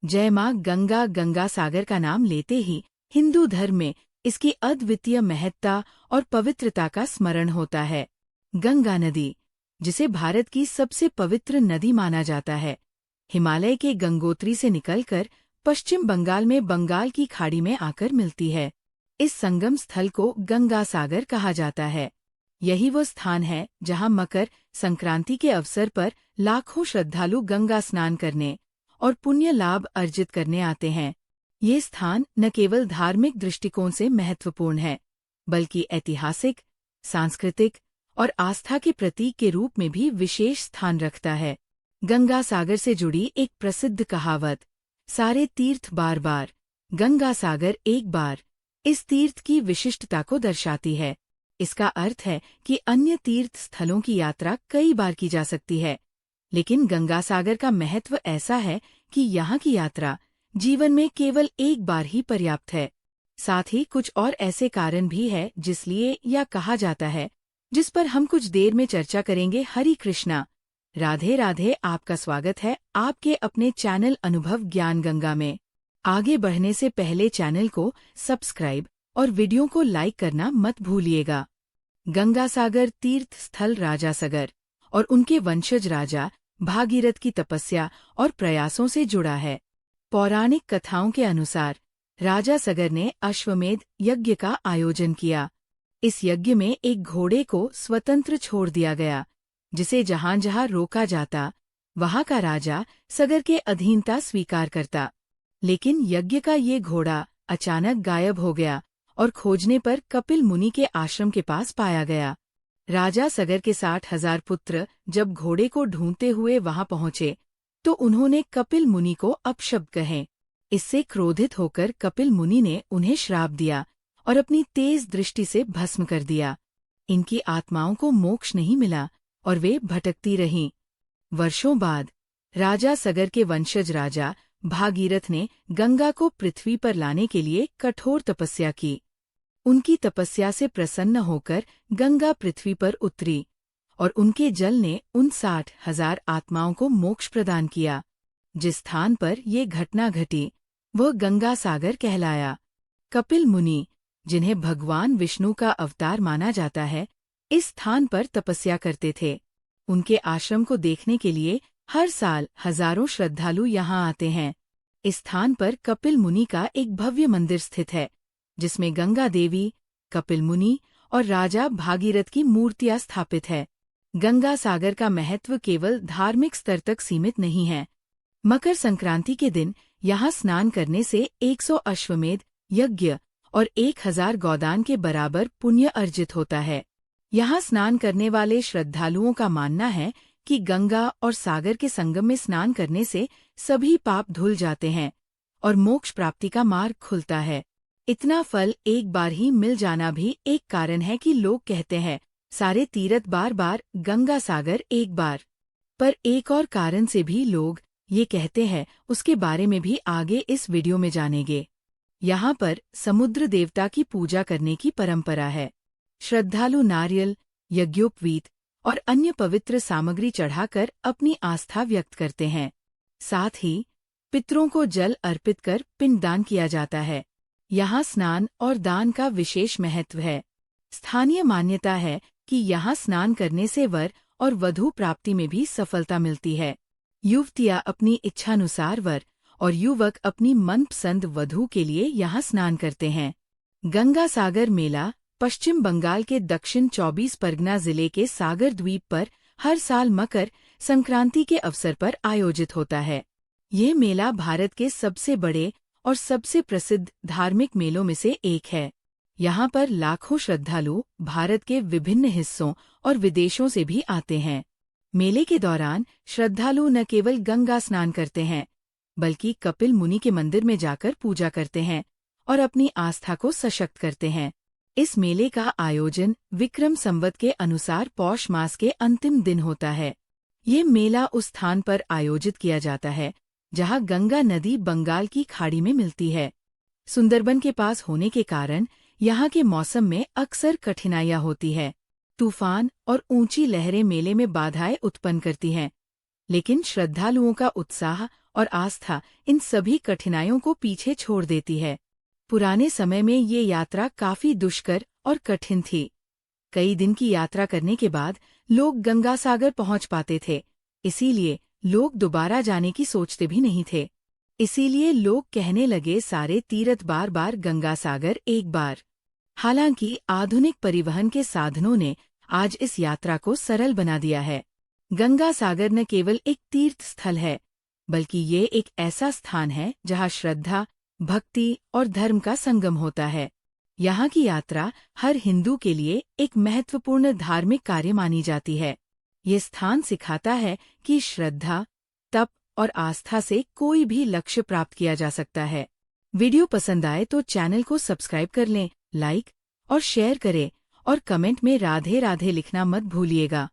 जय माँ गंगा। गंगा सागर का नाम लेते ही हिंदू धर्म में इसकी अद्वितीय महत्ता और पवित्रता का स्मरण होता है। गंगा नदी, जिसे भारत की सबसे पवित्र नदी माना जाता है, हिमालय के गंगोत्री से निकलकर पश्चिम बंगाल में बंगाल की खाड़ी में आकर मिलती है। इस संगम स्थल को गंगा सागर कहा जाता है। यही वो स्थान है जहां मकर संक्रांति के अवसर पर लाखों श्रद्धालु गंगा स्नान करने और पुण्य लाभ अर्जित करने आते हैं। ये स्थान न केवल धार्मिक दृष्टिकोण से महत्वपूर्ण है, बल्कि ऐतिहासिक, सांस्कृतिक और आस्था के प्रतीक के रूप में भी विशेष स्थान रखता है। गंगा सागर से जुड़ी एक प्रसिद्ध कहावत, सारे तीर्थ बार बार, गंगा सागर एक बार, इस तीर्थ की विशिष्टता को दर्शाती है। इसका अर्थ है कि अन्य तीर्थ स्थलों की यात्रा कई बार की जा सकती है, लेकिन गंगा सागर का महत्व ऐसा है कि यहाँ की यात्रा जीवन में केवल एक बार ही पर्याप्त है। साथ ही कुछ और ऐसे कारण भी है जिसलिए यह कहा जाता है, जिस पर हम कुछ देर में चर्चा करेंगे। हरि कृष्णा, राधे राधे। आपका स्वागत है आपके अपने चैनल अनुभव ज्ञान गंगा में। आगे बढ़ने से पहले चैनल को सब्सक्राइब और वीडियो को लाइक करना मत भूलिएगा। गंगा सागर तीर्थ स्थल राजा सगर और उनके वंशज राजा भागीरथ की तपस्या और प्रयासों से जुड़ा है। पौराणिक कथाओं के अनुसार राजा सगर ने अश्वमेध यज्ञ का आयोजन किया। इस यज्ञ में एक घोड़े को स्वतंत्र छोड़ दिया गया, जिसे जहां जहां रोका जाता वहां का राजा सगर के अधीनता स्वीकार करता। लेकिन यज्ञ का ये घोड़ा अचानक गायब हो गया और खोजने पर कपिल मुनि के आश्रम के पास पाया गया। राजा सगर के 60,000 पुत्र जब घोड़े को ढूंढते हुए वहां पहुंचे तो उन्होंने कपिल मुनि को अपशब्द कहे। इससे क्रोधित होकर कपिल मुनि ने उन्हें श्राप दिया और अपनी तेज दृष्टि से भस्म कर दिया। इनकी आत्माओं को मोक्ष नहीं मिला और वे भटकती रहीं। वर्षों बाद राजा सगर के वंशज राजा भागीरथ ने गंगा को पृथ्वी पर लाने के लिए कठोर तपस्या की। उनकी तपस्या से प्रसन्न होकर गंगा पृथ्वी पर उतरी और उनके जल ने उन 60,000 आत्माओं को मोक्ष प्रदान किया। जिस स्थान पर ये घटना घटी वह गंगा सागर कहलाया। कपिल मुनि, जिन्हें भगवान विष्णु का अवतार माना जाता है, इस स्थान पर तपस्या करते थे। उनके आश्रम को देखने के लिए हर साल हजारों श्रद्धालु यहाँ आते हैं। इस स्थान पर कपिल मुनि का एक भव्य मंदिर स्थित है, जिसमें गंगा देवी, कपिल मुनि और राजा भागीरथ की मूर्तियां स्थापित है। गंगा सागर का महत्व केवल धार्मिक स्तर तक सीमित नहीं है। मकर संक्रांति के दिन यहाँ स्नान करने से 100 अश्वमेध यज्ञ और 1000 गोदान के बराबर पुण्य अर्जित होता है। यहाँ स्नान करने वाले श्रद्धालुओं का मानना है कि गंगा और सागर के संगम में स्नान करने से सभी पाप धुल जाते हैं और मोक्ष प्राप्ति का मार्ग खुलता है। इतना फल एक बार ही मिल जाना भी एक कारण है कि लोग कहते हैं, सारे तीर्थ बार बार, गंगा सागर एक बार। पर एक और कारण से भी लोग ये कहते हैं, उसके बारे में भी आगे इस वीडियो में जानेंगे। यहाँ पर समुद्र देवता की पूजा करने की परंपरा है। श्रद्धालु नारियल, यज्ञोपवीत और अन्य पवित्र सामग्री चढ़ाकर अपनी आस्था व्यक्त करते हैं। साथ ही पितरों को जल अर्पित कर पिंडदान किया जाता है। यहाँ स्नान और दान का विशेष महत्व है। स्थानीय मान्यता है कि यहाँ स्नान करने से वर और वधू प्राप्ति में भी सफलता मिलती है। युवतियाँ अपनी इच्छानुसार वर और युवक अपनी मनपसंद वधू के लिए यहाँ स्नान करते हैं। गंगा सागर मेला पश्चिम बंगाल के दक्षिण 24 परगना जिले के सागर द्वीप पर हर साल मकर संक्रांति के अवसर पर आयोजित होता है। ये मेला भारत के सबसे बड़े और सबसे प्रसिद्ध धार्मिक मेलों में से एक है। यहाँ पर लाखों श्रद्धालु भारत के विभिन्न हिस्सों और विदेशों से भी आते हैं। मेले के दौरान श्रद्धालु न केवल गंगा स्नान करते हैं, बल्कि कपिल मुनि के मंदिर में जाकर पूजा करते हैं और अपनी आस्था को सशक्त करते हैं। इस मेले का आयोजन विक्रम संवत के अनुसार पौष मास के अंतिम दिन होता है। ये मेला उस स्थान पर आयोजित किया जाता है जहाँ गंगा नदी बंगाल की खाड़ी में मिलती है। सुंदरबन के पास होने के कारण यहाँ के मौसम में अक्सर कठिनाइयाँ होती है। तूफान और ऊंची लहरें मेले में बाधाएं उत्पन्न करती हैं, लेकिन श्रद्धालुओं का उत्साह और आस्था इन सभी कठिनाइयों को पीछे छोड़ देती है। पुराने समय में ये यात्रा काफी दुष्कर और कठिन थी। कई दिन की यात्रा करने के बाद लोग गंगासागर पहुंच पाते थे, इसीलिए लोग दोबारा जाने की सोचते भी नहीं थे। इसीलिए लोग कहने लगे सारे तीर्थ बार बार गंगासागर एक बार। हालांकि आधुनिक परिवहन के साधनों ने आज इस यात्रा को सरल बना दिया है। गंगासागर न केवल एक तीर्थ स्थल है, बल्कि ये एक ऐसा स्थान है जहां श्रद्धा, भक्ति और धर्म का संगम होता है। यहाँ की यात्रा हर हिंदू के लिए एक महत्वपूर्ण धार्मिक कार्य मानी जाती है। ये स्थान सिखाता है कि श्रद्धा, तप और आस्था से कोई भी लक्ष्य प्राप्त किया जा सकता है। वीडियो पसंद आए तो चैनल को सब्सक्राइब कर लें, लाइक और शेयर करें और कमेंट में राधे राधे लिखना मत भूलिएगा।